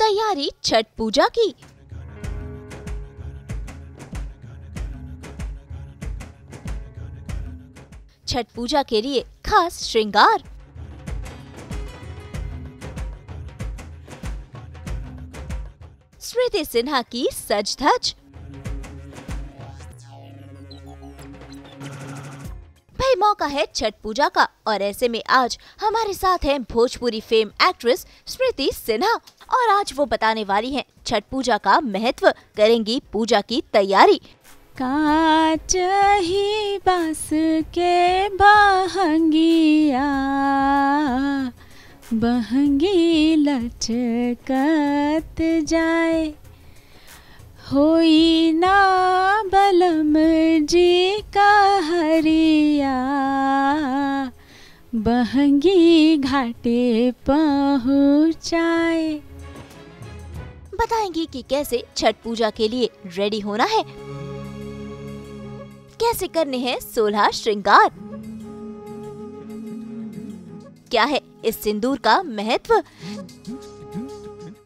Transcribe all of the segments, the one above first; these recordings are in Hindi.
तैयारी छठ पूजा की। छठ पूजा के लिए खास श्रृंगार। स्मृति सिन्हा की सज धज। भाई मौका है छठ पूजा का और ऐसे में आज हमारे साथ हैं भोजपुरी फेम एक्ट्रेस स्मृति सिन्हा और आज वो बताने वाली हैं छठ पूजा का महत्व, करेंगी पूजा की तैयारी। कांच ही बांस के बहंगिया बहंगी लचकत जाए, होई ना बलम जी का हरिया बहंगी घाटे पहुँचाए। बताएंगी कि कैसे छठ पूजा के लिए रेडी होना है, कैसे करने हैं 16 श्रृंगार, क्या है इस सिंदूर का महत्व,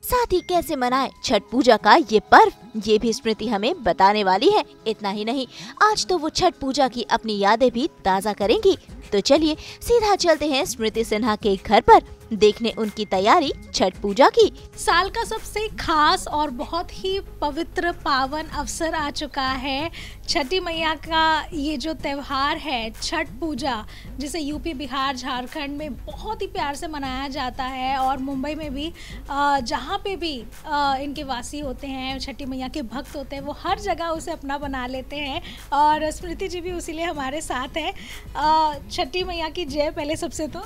साथ ही कैसे मनाएं छठ पूजा का ये पर्व, ये भी स्मृति हमें बताने वाली है। इतना ही नहीं, आज तो वो छठ पूजा की अपनी यादें भी ताज़ा करेंगी। तो चलिए सीधा चलते हैं स्मृति सिन्हा के घर पर देखने उनकी तैयारी छठ पूजा की। साल का सबसे खास और बहुत ही पवित्र पावन अवसर आ चुका है। छठी मैया का ये जो त्योहार है छठ पूजा, जिसे यूपी, बिहार, झारखंड में बहुत ही प्यार से मनाया जाता है और मुंबई में भी जहाँ पे भी इनके वासी होते हैं, छठी मैया के भक्त होते हैं, वो हर जगह उसे अपना बना लेते हैं और स्मृति जी भी उसीलिए हमारे साथ है। छठी मैया की जय। पहले सबसे तो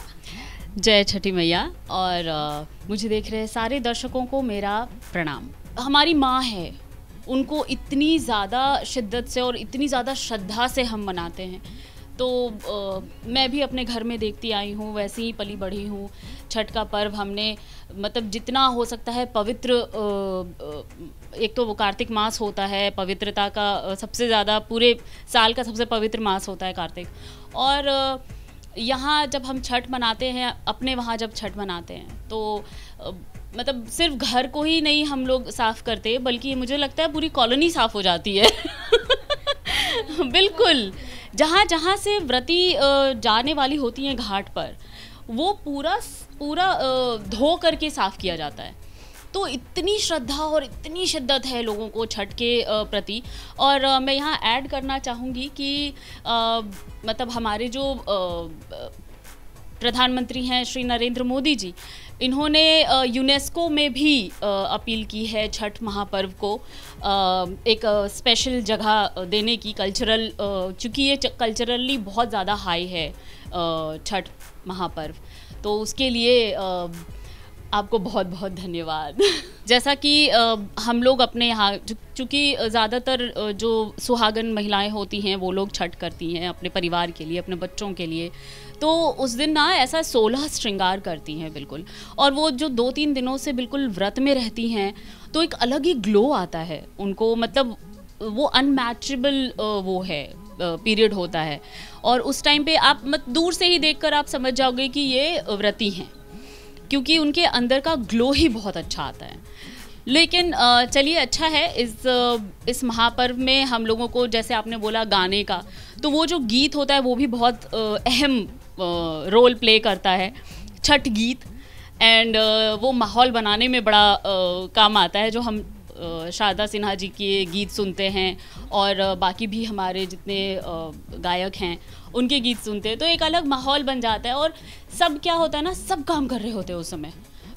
जय छठी मैया और मुझे देख रहे सारे दर्शकों को मेरा प्रणाम। हमारी माँ है, उनको इतनी ज़्यादा शिद्दत से और इतनी ज़्यादा श्रद्धा से हम मनाते हैं, तो मैं भी अपने घर में देखती आई हूँ, वैसे ही पली बढ़ी हूँ। छठ का पर्व हमने मतलब जितना हो सकता है पवित्र, एक तो वो कार्तिक मास होता है, पवित्रता का सबसे ज़्यादा पूरे साल का सबसे पवित्र मास होता है कार्तिक। और यहाँ जब हम छठ मनाते हैं, अपने वहाँ जब छठ मनाते हैं तो मतलब सिर्फ घर को ही नहीं हम लोग साफ़ करते, बल्कि मुझे लगता है पूरी कॉलोनी साफ़ हो जाती है। बिल्कुल, जहाँ जहाँ से व्रती जाने वाली होती हैं घाट पर, वो पूरा धो करके साफ़ किया जाता है। तो इतनी श्रद्धा और इतनी शिद्दत है लोगों को छठ के प्रति। और मैं यहाँ ऐड करना चाहूँगी कि मतलब हमारे जो प्रधानमंत्री हैं श्री नरेंद्र मोदी जी, इन्होंने यूनेस्को में भी अपील की है छठ महापर्व को एक स्पेशल जगह देने की, कल्चरल, चूँकि ये कल्चरली बहुत ज़्यादा हाई है छठ महापर्व, तो उसके लिए आपको बहुत बहुत धन्यवाद। जैसा कि हम लोग अपने यहाँ, चूँकि ज़्यादातर जो सुहागन महिलाएं होती हैं वो लोग छठ करती हैं अपने परिवार के लिए, अपने बच्चों के लिए, तो उस दिन ना ऐसा 16 श्रृंगार करती हैं बिल्कुल। और वो जो 2-3 दिनों से बिल्कुल व्रत में रहती हैं, तो एक अलग ही ग्लो आता है उनको, मतलब वो अनमैचेबल वो है पीरियड होता है। और उस टाइम पे आप दूर से ही देखकर आप समझ जाओगे कि ये व्रती हैं, क्योंकि उनके अंदर का ग्लो ही बहुत अच्छा आता है। लेकिन चलिए, अच्छा है इस महापर्व में हम लोगों को, जैसे आपने बोला गाने का, तो वो जो गीत होता है वो भी बहुत अहम रोल प्ले करता है, छठ गीत। एंड वो माहौल बनाने में बड़ा काम आता है। जो हम शारदा सिन्हा जी के गीत सुनते हैं और बाकी भी हमारे जितने गायक हैं उनके गीत सुनते हैं, तो एक अलग माहौल बन जाता है। और सब क्या होता है ना, सब काम कर रहे होते हैं उस समय,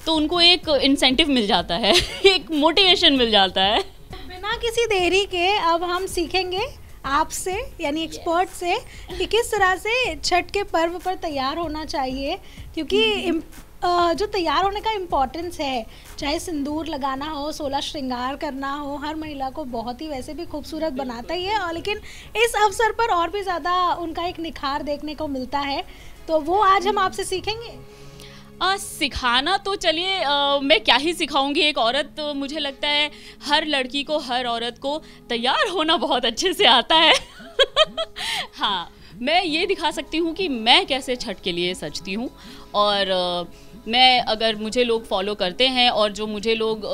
तो उनको एक इंसेंटिव मिल जाता है, एक मोटिवेशन मिल जाता है। बिना किसी देरी के अब हम सीखेंगे आपसे, यानी एक्सपर्ट से, कि किस तरह से छठ के पर्व पर तैयार होना चाहिए। क्योंकि जो तैयार होने का इम्पोर्टेंस है, चाहे सिंदूर लगाना हो, 16 श्रृंगार करना हो, हर महिला को बहुत ही वैसे भी खूबसूरत बनाता ही है, और लेकिन इस अवसर पर और भी ज़्यादा उनका एक निखार देखने को मिलता है। तो वो आज हम आपसे सीखेंगे। सिखाना तो चलिए, मैं क्या ही सिखाऊंगी। एक औरत, मुझे लगता है हर लड़की को, हर औरत को तैयार होना बहुत अच्छे से आता है। हाँ, मैं ये दिखा सकती हूँ कि मैं कैसे छठ के लिए सजती हूँ। और मैं अगर मुझे लोग फॉलो करते हैं और जो मुझे लोग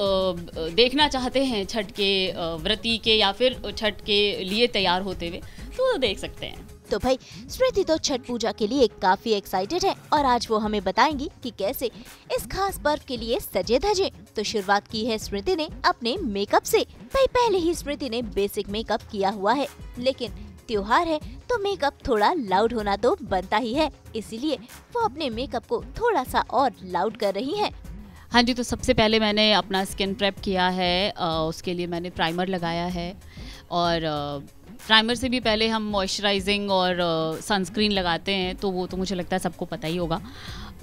देखना चाहते हैं छठ के व्रती के या फिर छठ के लिए तैयार होते हुए, तो देख सकते हैं। तो भाई स्मृति तो छठ पूजा के लिए काफी एक्साइटेड है और आज वो हमें बताएंगी कि कैसे इस खास पर्व के लिए सजे धजे। तो शुरुआत की है स्मृति ने अपने मेकअप से। भाई पहले ही स्मृति ने बेसिक मेकअप किया हुआ है, लेकिन त्योहार है तो मेकअप थोड़ा लाउड होना तो बनता ही है, इसीलिए वो अपने मेकअप को थोड़ा सा और लाउड कर रही हैं। हाँ जी, तो सबसे पहले मैंने अपना स्किन प्रेप किया है। उसके लिए मैंने प्राइमर लगाया है और प्राइमर से भी पहले हम मॉइस्चराइजिंग और सनस्क्रीन लगाते हैं, तो वो तो मुझे लगता है सबको पता ही होगा।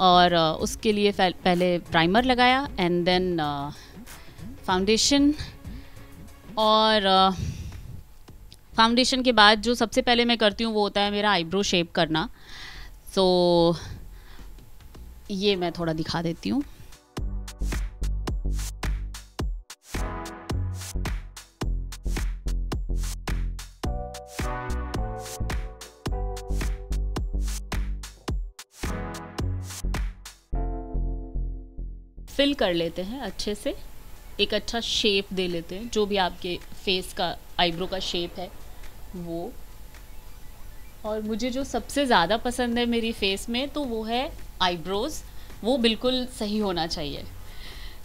और उसके लिए पहले प्राइमर लगाया एंड देन फाउंडेशन, और फाउंडेशन के बाद जो सबसे पहले मैं करती हूँ वो होता है मेरा आईब्रो शेप करना। सो ये मैं थोड़ा दिखा देती हूँ। फिल कर लेते हैं अच्छे से, एक अच्छा शेप दे लेते हैं, जो भी आपके फेस का आईब्रो का शेप है वो। और मुझे जो सबसे ज़्यादा पसंद है मेरी फेस में तो वो है आईब्रोज़, वो बिल्कुल सही होना चाहिए,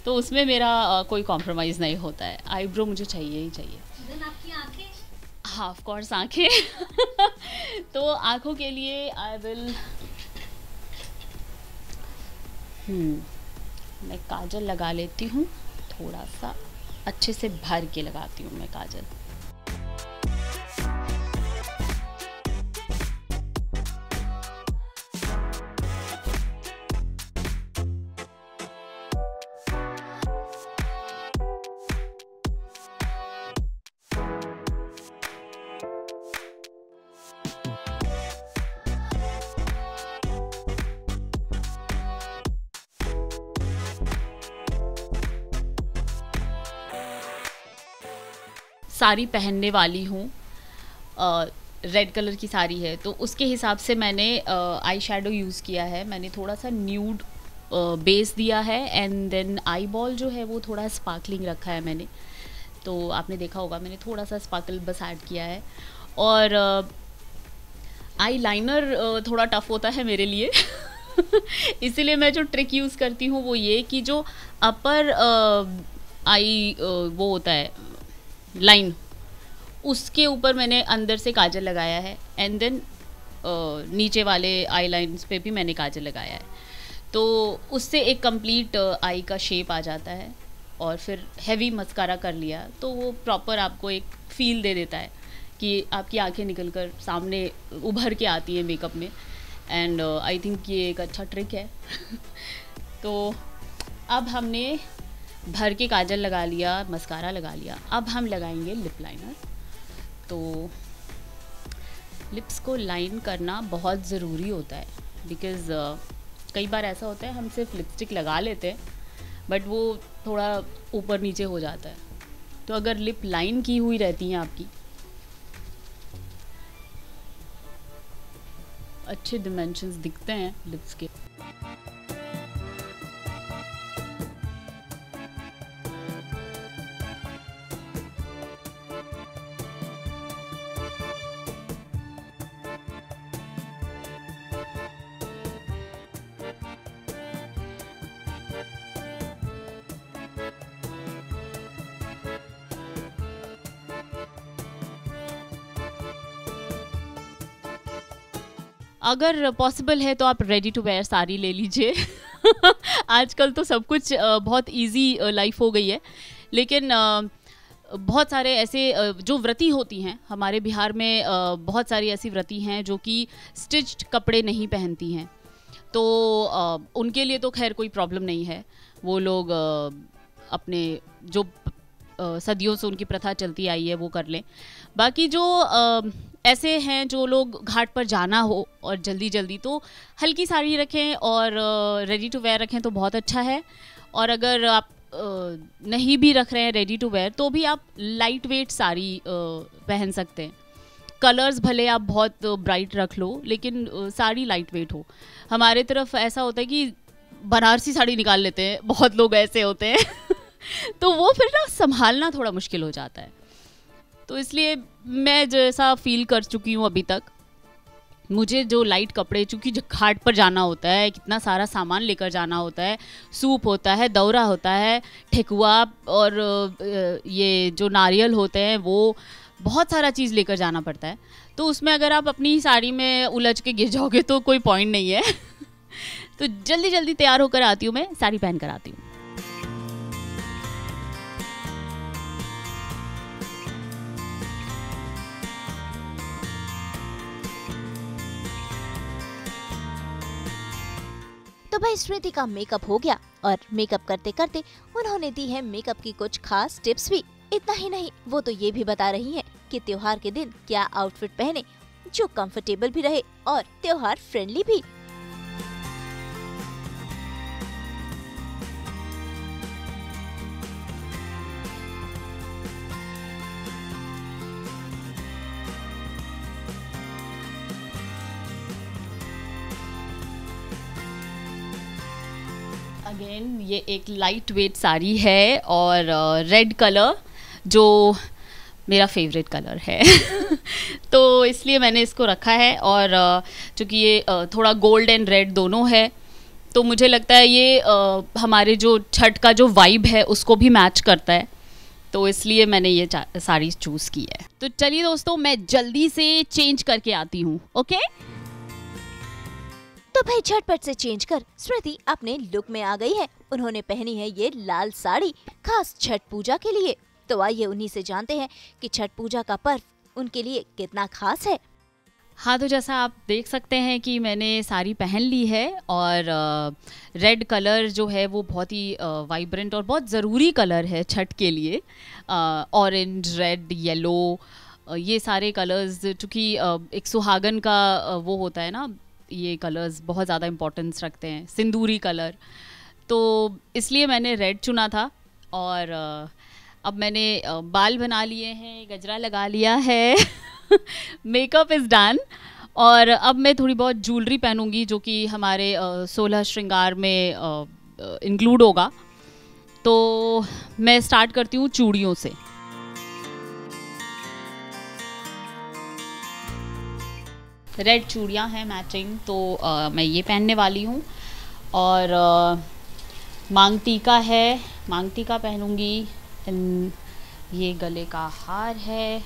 तो उसमें मेरा कोई कॉम्प्रोमाइज़ नहीं होता है, आईब्रो मुझे चाहिए ही चाहिए। आपकी आँखें? हाँ, ऑफ कोर्स आँखें। तो आँखों के लिए आई विल मैं काजल लगा लेती हूँ, थोड़ा सा अच्छे से भर के लगाती हूँ मैं काजल। साड़ी पहनने वाली हूँ, रेड कलर की साड़ी है, तो उसके हिसाब से मैंने आई शेडो यूज़ किया है। मैंने थोड़ा सा न्यूड बेस दिया है एंड देन आई बॉल जो है वो थोड़ा स्पार्कलिंग रखा है मैंने, तो आपने देखा होगा मैंने थोड़ा सा स्पार्कल बस ऐड किया है। और आई लाइनर थोड़ा टफ होता है मेरे लिए इसीलिए मैं जो ट्रिक यूज़ करती हूँ वो ये कि जो अपर आई वो होता है लाइन, उसके ऊपर मैंने अंदर से काजल लगाया है एंड देन नीचे वाले आई लाइन्स पे भी मैंने काजल लगाया है, तो उससे एक कंप्लीट आई का शेप आ जाता है। और फिर हैवी मस्कारा कर लिया तो वो प्रॉपर आपको एक फील दे देता है कि आपकी आंखें निकल कर सामने उभर के आती है मेकअप में, एंड आई थिंक ये एक अच्छा ट्रिक है। तो अब हमने भर के काजल लगा लिया, मस्कारा लगा लिया, अब हम लगाएंगे लिप लाइनर। तो लिप्स को लाइन करना बहुत ज़रूरी होता है, बिकॉज़ कई बार ऐसा होता है हम सिर्फ लिपस्टिक लगा लेते हैं बट वो थोड़ा ऊपर नीचे हो जाता है, तो अगर लिप लाइन की हुई रहती हैं आपकी, अच्छे डिमेंशंस दिखते हैं लिप्स के। अगर पॉसिबल है तो आप रेडी टू वेयर साड़ी ले लीजिए आजकल तो सब कुछ बहुत इजी लाइफ हो गई है, लेकिन बहुत सारे ऐसे जो व्रती होती हैं हमारे बिहार में, बहुत सारी ऐसी व्रती हैं जो कि स्टिच्ड कपड़े नहीं पहनती हैं, तो उनके लिए तो खैर कोई प्रॉब्लम नहीं है, वो लोग अपने जो सदियों से उनकी प्रथा चलती आई है वो कर लें। बाकी जो ऐसे हैं जो लोग घाट पर जाना हो और जल्दी जल्दी, तो हल्की साड़ी रखें और रेडी टू वेयर रखें तो बहुत अच्छा है। और अगर आप नहीं भी रख रहे हैं रेडी टू वेयर तो भी आप लाइट वेट साड़ी पहन सकते हैं। कलर्स भले आप बहुत ब्राइट रख लो लेकिन साड़ी लाइट वेट हो। हमारे तरफ ऐसा होता है कि बनारसी साड़ी निकाल लेते हैं, बहुत लोग ऐसे होते हैं तो वो फिर ना संभालना थोड़ा मुश्किल हो जाता है। तो इसलिए मैं जैसा फील कर चुकी हूँ अभी तक, मुझे जो लाइट कपड़े, चूँकि घाट पर जाना होता है, कितना सारा सामान लेकर जाना होता है, सूप होता है, दौरा होता है, ठेकुआ और ये जो नारियल होते हैं, वो बहुत सारा चीज़ लेकर जाना पड़ता है। तो उसमें अगर आप अपनी साड़ी में उलझ के गिर जाओगे तो कोई पॉइंट नहीं है तो जल्दी जल्दी तैयार होकर आती हूँ, मैं साड़ी पहन कर आती हूँ। तो भाई स्मृति का मेकअप हो गया और मेकअप करते करते उन्होंने दी है मेकअप की कुछ खास टिप्स भी। इतना ही नहीं, वो तो ये भी बता रही हैं कि त्योहार के दिन क्या आउटफिट पहने जो कंफर्टेबल भी रहे और त्योहार फ्रेंडली भी। अगेन ये एक लाइट वेट साड़ी है और रेड कलर जो मेरा फेवरेट कलर है तो इसलिए मैंने इसको रखा है। और चूँकि ये थोड़ा गोल्ड एंड रेड दोनों है, तो मुझे लगता है ये हमारे जो छठ का जो वाइब है उसको भी मैच करता है, तो इसलिए मैंने ये साड़ी चूज़ की है। तो चलिए दोस्तों, मैं जल्दी से चेंज करके आती हूँ। ओके तो भाई झटपट से चेंज कर स्मृति अपने लुक में आ गई है। उन्होंने पहनी है ये लाल साड़ी खास छठ पूजा के लिए। तो आइए उन्हीं से जानते हैं कि छठ पूजा का पर्व उनके लिए कितना खास है। हाँ, तो जैसा आप देख सकते हैं कि मैंने साड़ी पहन ली है और रेड कलर जो है वो बहुत ही वाइब्रेंट और बहुत ज़रूरी कलर है छठ के लिए। ऑरेंज, रेड, येलो, ये सारे कलर्स, चूँकि एक सुहागन का वो होता है ना, ये कलर्स बहुत ज़्यादा इम्पोर्टेंस रखते हैं, सिंदूरी कलर, तो इसलिए मैंने रेड चुना था। और अब मैंने बाल बना लिए हैं, गजरा लगा लिया है मेकअप इज़ डन। और अब मैं थोड़ी बहुत ज्वेलरी पहनूंगी जो कि हमारे 16 श्रृंगार में इंक्लूड होगा। तो मैं स्टार्ट करती हूँ चूड़ियों से। रेड चूड़ियाँ हैं मैचिंग, तो मैं ये पहनने वाली हूँ। और मांग टीका है, मांग टीका पहनूंगी। ये गले का हार है,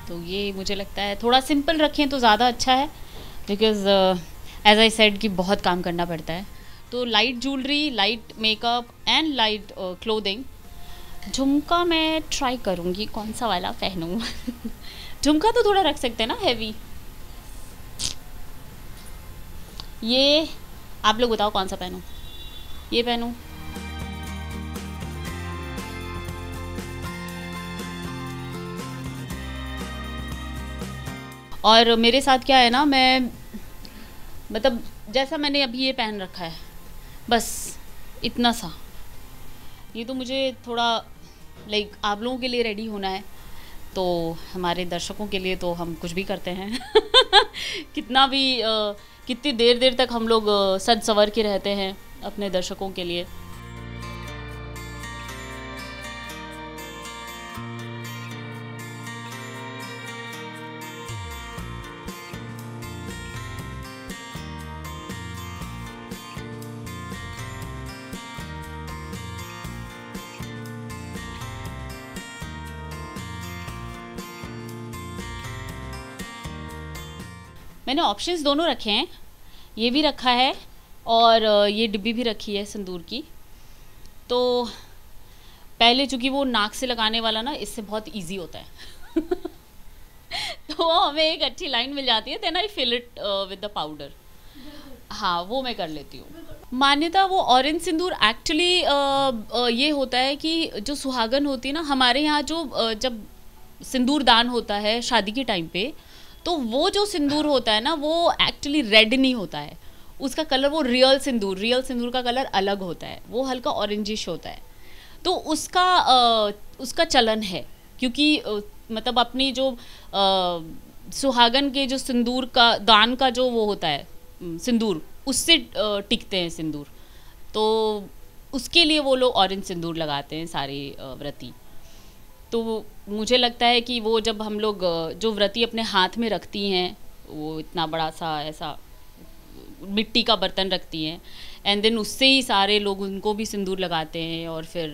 तो ये मुझे लगता है थोड़ा सिंपल रखें तो ज़्यादा अच्छा है, बिकॉज़ एज आई सेड कि बहुत काम करना पड़ता है। तो light jewellery, light makeup and light clothing. झुमका मैं ट्राई करूँगी कौन सा वाला पहनूँ झुमका तो थोड़ा रख सकते हैं ना हैवी। ये आप लोग बताओ कौन सा पहनूं, ये पहनूं? और मेरे साथ क्या है ना, मैं मतलब जैसा मैंने अभी ये पहन रखा है, बस इतना सा। ये तो मुझे थोड़ा लाइक आप लोगों के लिए रेडी होना है, तो हमारे दर्शकों के लिए तो हम कुछ भी करते हैं कितना भी कितनी देर देर तक हम लोग सज संवर के रहते हैं अपने दर्शकों के लिए। मैंने ऑप्शंस दोनों रखे हैं, ये भी रखा है और ये डिब्बी भी रखी है सिंदूर की। तो पहले चूँकि वो नाक से लगाने वाला ना, इससे बहुत इजी होता है तो हमें एक अच्छी लाइन मिल जाती है, then I fill it with the powder. हाँ, वो मैं कर लेती हूँ। मान्यता वो ऑरेंज सिंदूर एक्चुअली ये होता है कि जो सुहागन होती है ना, हमारे यहाँ जो जब सिंदूर दान होता है शादी के टाइम पे, तो वो जो सिंदूर होता है ना, वो एक्चुअली रेड नहीं होता है, उसका कलर वो रियल सिंदूर का कलर अलग होता है, वो हल्का ऑरेंजिश होता है। तो उसका चलन है, क्योंकि मतलब अपनी जो सुहागन के जो सिंदूर का दान का जो वो होता है सिंदूर, उससे टिकते हैं सिंदूर, तो उसके लिए वो लोग ऑरेंज सिंदूर लगाते हैं सारे व्रती। तो मुझे लगता है कि वो जब हम लोग जो व्रती अपने हाथ में रखती हैं, वो इतना बड़ा सा ऐसा मिट्टी का बर्तन रखती हैं, एंड देन उससे ही सारे लोग उनको भी सिंदूर लगाते हैं, और फिर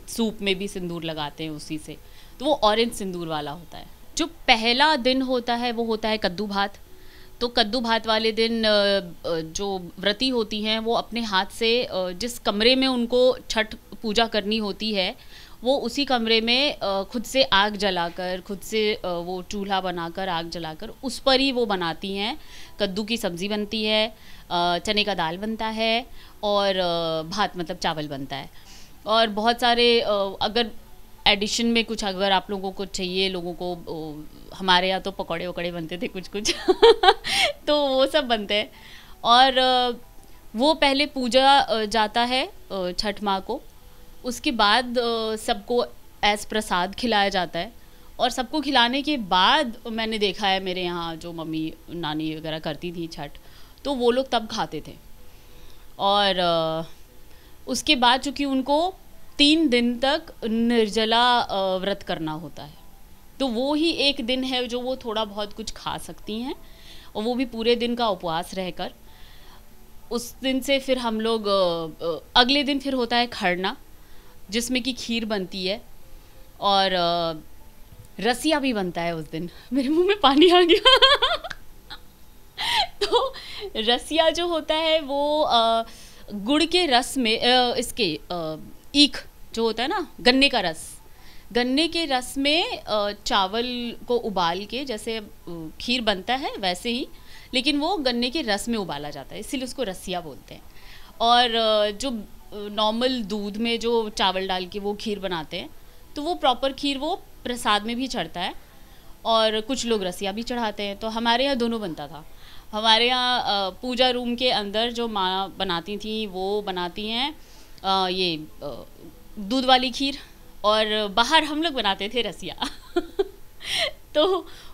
सूप में भी सिंदूर लगाते हैं उसी से, तो वो ऑरेंज सिंदूर वाला होता है। जो पहला दिन होता है वो होता है कद्दू भात। तो कद्दू भात वाले दिन जो व्रती होती हैं वो अपने हाथ से जिस कमरे में उनको छठ पूजा करनी होती है, वो उसी कमरे में खुद से आग जलाकर, खुद से वो चूल्हा बनाकर, आग जलाकर उस पर ही वो बनाती हैं। कद्दू की सब्ज़ी बनती है, चने का दाल बनता है, और भात मतलब चावल बनता है। और बहुत सारे अगर एडिशन में कुछ अगर आप लोगों को चाहिए, लोगों को हमारे यहाँ तो पकौड़े वकौड़े बनते थे कुछ कुछ तो वो सब बनते हैं। और वो पहले पूजा जाता है छठ माँ को, उसके बाद सबको एज प्रसाद खिलाया जाता है। और सबको खिलाने के बाद मैंने देखा है मेरे यहाँ जो मम्मी नानी वगैरह करती थी छठ, तो वो लोग तब खाते थे। और उसके बाद चूँकि उनको 3 दिन तक निर्जला व्रत करना होता है, तो वो ही एक दिन है जो वो थोड़ा बहुत कुछ खा सकती हैं, और वो भी पूरे दिन का उपवास रहकर। उस दिन से फिर हम लोग अगले दिन फिर होता है खरना, जिसमें कि खीर बनती है, और रसिया भी बनता है उस दिन। मेरे मुंह में पानी आ गया तो रसिया जो होता है वो गुड़ के रस में इसके ईख जो होता है ना, गन्ने का रस, गन्ने के रस में चावल को उबाल के, जैसे खीर बनता है वैसे ही, लेकिन वो गन्ने के रस में उबाला जाता है, इसीलिए उसको रसिया बोलते हैं। और जो नॉर्मल दूध में जो चावल डाल के वो खीर बनाते हैं, तो वो प्रॉपर खीर वो प्रसाद में भी चढ़ता है, और कुछ लोग रसिया भी चढ़ाते हैं। तो हमारे यहाँ दोनों बनता था। हमारे यहाँ पूजा रूम के अंदर जो माँ बनाती थी वो बनाती हैं ये दूध वाली खीर, और बाहर हम लोग बनाते थे रसिया तो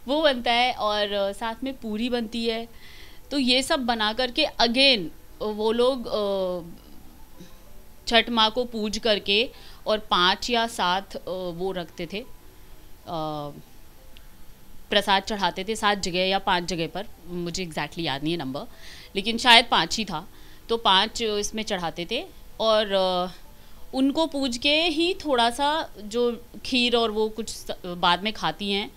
वो बनता है, और साथ में पूरी बनती है। तो ये सब बना करके अगेन वो लोग छठ माँ को पूज करके, और 5 या 7 वो रखते थे, प्रसाद चढ़ाते थे 7 जगह या 5 जगह पर, मुझे एग्जैक्टली याद नहीं है नंबर, लेकिन शायद 5 ही था। तो 5 इसमें चढ़ाते थे, और उनको पूज के ही थोड़ा सा जो खीर और वो कुछ बाद में खाती हैं,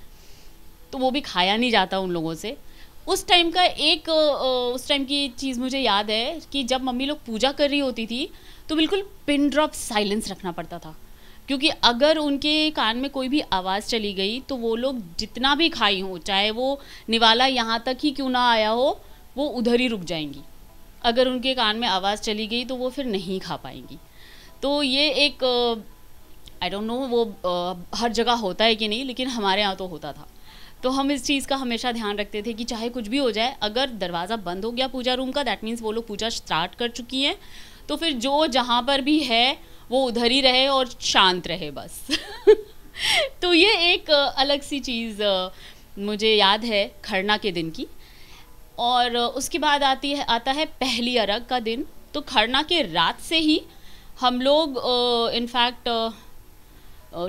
तो वो भी खाया नहीं जाता उन लोगों से। उस टाइम का उस टाइम की चीज़ मुझे याद है कि जब मम्मी लोग पूजा कर रही होती थी, तो बिल्कुल पिन ड्रॉप साइलेंस रखना पड़ता था, क्योंकि अगर उनके कान में कोई भी आवाज़ चली गई तो वो लोग जितना भी खाई हो, चाहे वो निवाला यहाँ तक ही क्यों ना आया हो, वो उधर ही रुक जाएंगी। अगर उनके कान में आवाज़ चली गई तो वो फिर नहीं खा पाएंगी। तो ये एक आई डोंट नो वो हर जगह होता है कि नहीं, लेकिन हमारे यहाँ तो होता था। तो हम इस चीज़ का हमेशा ध्यान रखते थे कि चाहे कुछ भी हो जाए, अगर दरवाज़ा बंद हो गया पूजा रूम का, दैट मीन्स वो लोग पूजा स्टार्ट कर चुकी हैं, तो फिर जो जहाँ पर भी है वो उधर ही रहे और शांत रहे बस तो ये एक अलग सी चीज़ मुझे याद है खरना के दिन की। और उसके बाद आता है पहली अरग का दिन। तो खरना के रात से ही हम लोग इनफैक्ट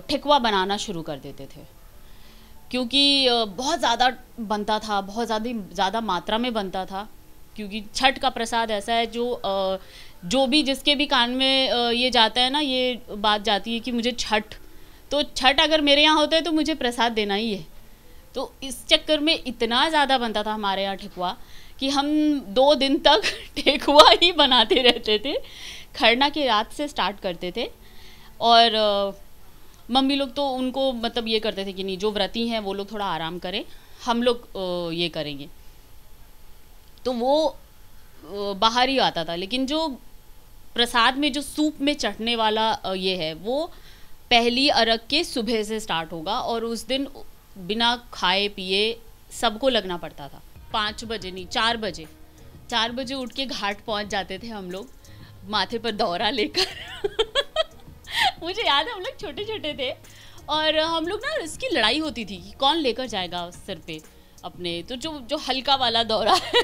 ठेकुआ बनाना शुरू कर देते थे, क्योंकि बहुत ज़्यादा बनता था, बहुत ज़्यादा मात्रा में बनता था। क्योंकि छठ का प्रसाद ऐसा है जो भी जिसके भी कान में ये जाता है ना, ये बात जाती है कि मुझे छठ अगर मेरे यहाँ होता है तो मुझे प्रसाद देना ही है। तो इस चक्कर में इतना ज़्यादा बनता था हमारे यहाँ ठेकुआ कि हम 2 दिन तक ठेकुआ ही बनाते रहते थे। खरना की रात से स्टार्ट करते थे, और मम्मी लोग तो उनको मतलब ये करते थे कि नहीं, जो व्रती हैं वो लोग थोड़ा आराम करें, हम लोग ये करेंगे। तो वो बाहर ही आता था। लेकिन जो प्रसाद में जो सूप में चढ़ने वाला ये है, वो पहली अरग के सुबह से स्टार्ट होगा, और उस दिन बिना खाए पिए सबको लगना पड़ता था। 5 बजे नहीं, 4 बजे उठ के घाट पहुंच जाते थे हम लोग, माथे पर दौरा लेकर मुझे याद है हम लोग छोटे छोटे थे, और हम लोग ना इसकी लड़ाई होती थी कि कौन लेकर जाएगा सिर पे अपने, तो जो जो हल्का वाला दौरा है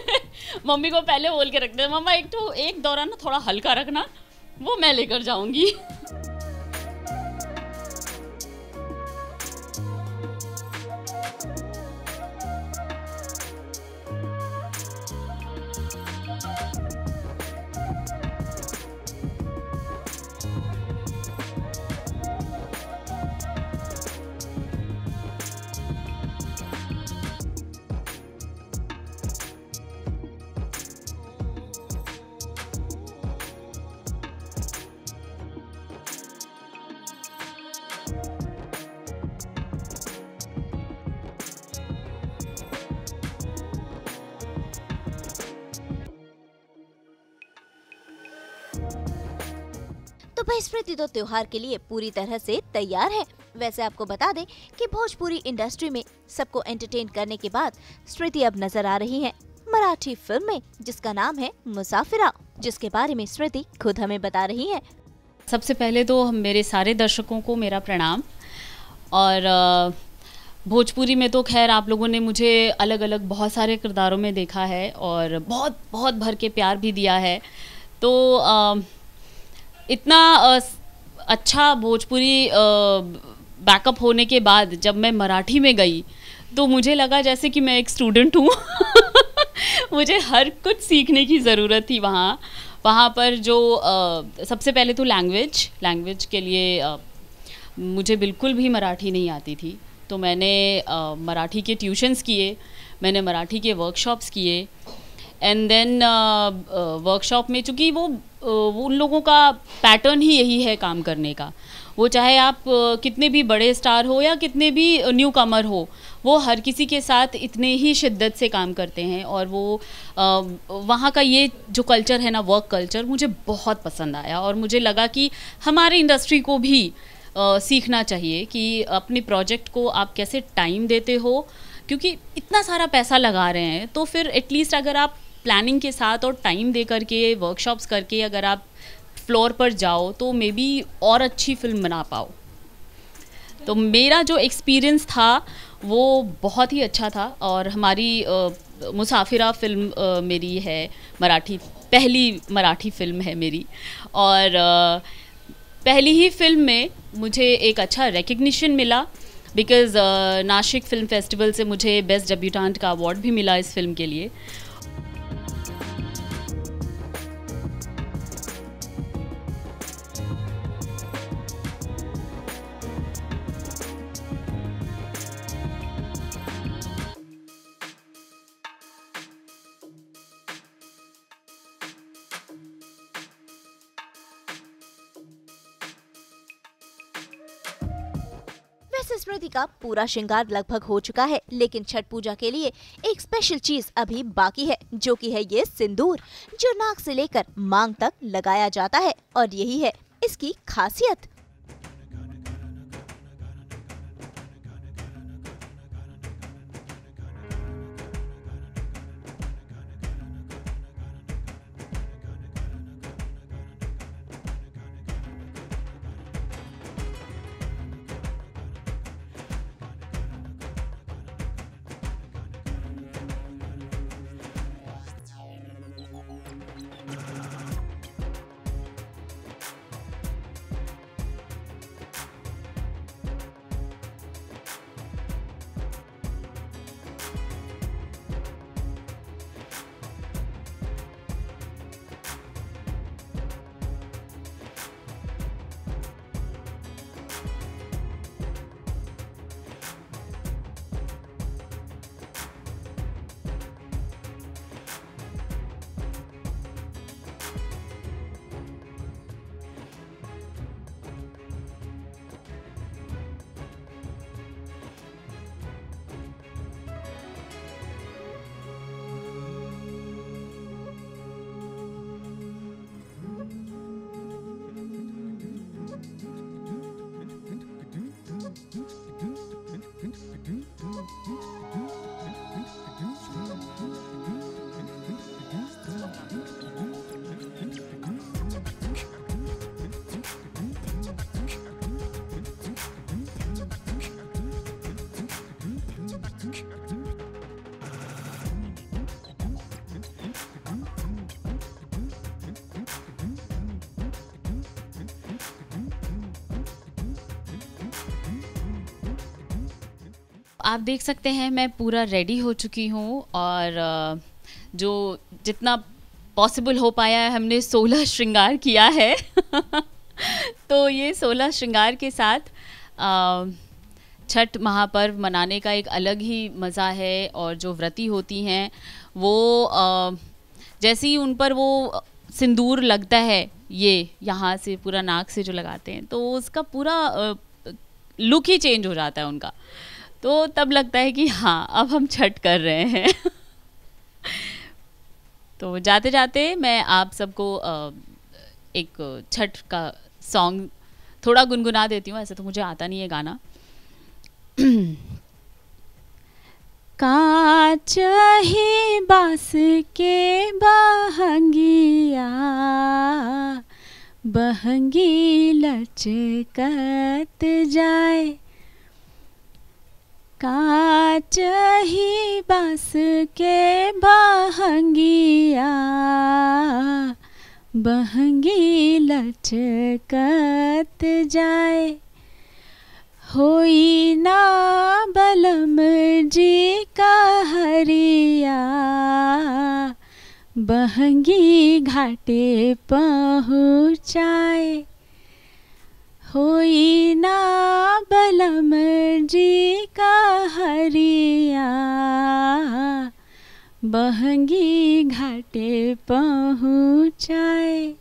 मम्मी को पहले बोल के रखते हैं, मम्मा एक दौरा ना थोड़ा हल्का रखना, वो मैं लेकर जाऊंगी। तो भाई स्मृति तो त्योहार के लिए पूरी तरह से तैयार है। वैसे आपको बता दें कि भोजपुरी इंडस्ट्री में सबको एंटरटेन करने के बाद स्मृति अब नजर आ रही हैं मराठी फिल्म में, जिसका नाम है मुसाफिरा, जिसके बारे में स्मृति खुद हमें बता रही हैं। सबसे पहले तो मेरे सारे दर्शकों को मेरा प्रणाम। और भोजपुरी में तो खैर आप लोगों ने मुझे अलग अलग बहुत सारे किरदारों में देखा है और बहुत बहुत भर के प्यार भी दिया है। तो इतना अच्छा भोजपुरी बैकअप होने के बाद जब मैं मराठी में गई तो मुझे लगा जैसे कि मैं एक स्टूडेंट हूँ मुझे हर कुछ सीखने की ज़रूरत थी वहाँ पर। जो सबसे पहले तो लैंग्वेज के लिए मुझे बिल्कुल भी मराठी नहीं आती थी, तो मैंने मराठी के ट्यूशन्स किए, मैंने मराठी के वर्कशॉप्स किए। एंड देन वर्कशॉप में चूँकि वो उन लोगों का पैटर्न ही यही है काम करने का, वो चाहे आप कितने भी बड़े स्टार हो या कितने भी न्यू कमर हो, वो हर किसी के साथ इतने ही शिद्दत से काम करते हैं। और वो वहाँ का ये जो कल्चर है ना, वर्क कल्चर, मुझे बहुत पसंद आया। और मुझे लगा कि हमारे इंडस्ट्री को भी सीखना चाहिए कि अपने प्रोजेक्ट को आप कैसे टाइम देते हो, क्योंकि इतना सारा पैसा लगा रहे हैं तो फिर एटलीस्ट अगर आप प्लानिंग के साथ और टाइम दे करके वर्कशॉप्स करके अगर आप फ्लोर पर जाओ तो मे बी और अच्छी फिल्म बना पाओ। तो मेरा जो एक्सपीरियंस था वो बहुत ही अच्छा था। और हमारी मुसाफिरा फिल्म मेरी है पहली मराठी फिल्म है मेरी। और पहली ही फिल्म में मुझे एक अच्छा रिकग्निशन मिला, बिकॉज़ नासिक फिल्म फेस्टिवल से मुझे बेस्ट डेब्यूटेंट का अवार्ड भी मिला इस फिल्म के लिए। वैसे स्मृति का पूरा श्रृंगार लगभग हो चुका है, लेकिन छठ पूजा के लिए एक स्पेशल चीज अभी बाकी है, जो कि है ये सिंदूर, जो नाक से लेकर मांग तक लगाया जाता है। और यही है इसकी खासियत। आप देख सकते हैं मैं पूरा रेडी हो चुकी हूँ और जो जितना पॉसिबल हो पाया है हमने 16 श्रृंगार किया है तो ये 16 श्रृंगार के साथ छठ महापर्व मनाने का एक अलग ही मज़ा है। और जो व्रती होती हैं वो जैसे ही उन पर वो सिंदूर लगता है, ये यहाँ से पूरा नाक से जो लगाते हैं, तो उसका पूरा लुक ही चेंज हो जाता है उनका। तो तब लगता है कि हाँ अब हम छठ कर रहे हैं तो जाते जाते मैं आप सबको एक छठ का सॉन्ग थोड़ा गुनगुना देती हूँ। ऐसे तो मुझे आता नहीं है गाना। कांच ही बांस के बहंगिया, बहंगी लचकत जाए। कांच ही बांस के बहंगिया, बहंगी लचकत जाए। होई ना बलम जी का हरिया, बहंगी घाटे पहुँचाए। होई ना बलम जी का हरिया, बहंगी घाटे पहुँचाए।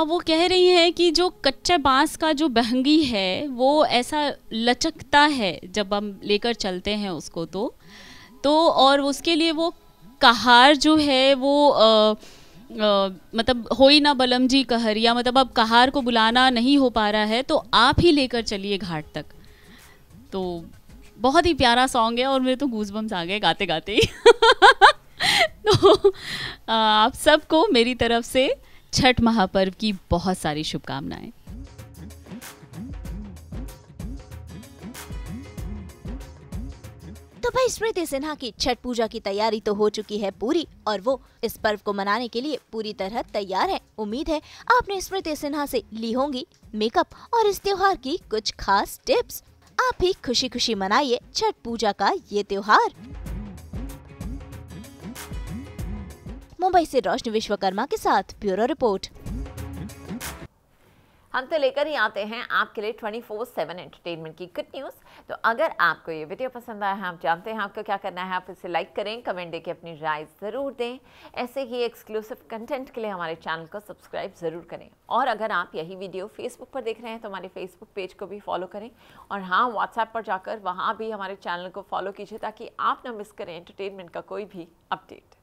वो कह रही है कि जो कच्चा बांस का जो बहंगी है वो ऐसा लचकता है जब हम लेकर चलते हैं उसको तो और उसके लिए वो कहार जो है वो मतलब होई ना बलम जी कहरिया, मतलब अब कहार को बुलाना नहीं हो पा रहा है तो आप ही लेकर चलिए घाट तक। तो बहुत ही प्यारा सॉन्ग है और मेरे तो गूज़बम्स आ गए गाते गाते ही तो आप सबको मेरी तरफ से छठ महापर्व की बहुत सारी शुभकामनाएं। तो भाई स्मृति सिन्हा की छठ पूजा की तैयारी तो हो चुकी है पूरी और वो इस पर्व को मनाने के लिए पूरी तरह तैयार है। उम्मीद है आपने स्मृति सिन्हा से ली होंगी मेकअप और इस त्योहार की कुछ खास टिप्स। आप भी खुशी खुशी मनाइए छठ पूजा का ये त्योहार। मुंबई से रोशनी विश्वकर्मा के साथ ब्यूरो रिपोर्ट। हम तो लेकर ही आते हैं आपके लिए 24/7 एंटरटेनमेंट की गुड न्यूज़। तो अगर आपको ये वीडियो पसंद आया है, आप जानते हैं आपको क्या करना है, आप इसे लाइक करें, कमेंट देके अपनी राय ज़रूर दें। ऐसे ही एक्सक्लूसिव कंटेंट के लिए हमारे चैनल को सब्सक्राइब ज़रूर करें। और अगर आप यही वीडियो फेसबुक पर देख रहे हैं तो हमारे फेसबुक पेज को भी फॉलो करें। और हाँ, व्हाट्सएप पर जाकर वहाँ भी हमारे चैनल को फॉलो कीजिए ताकि आप ना मिस करें एंटरटेनमेंट का कोई भी अपडेट।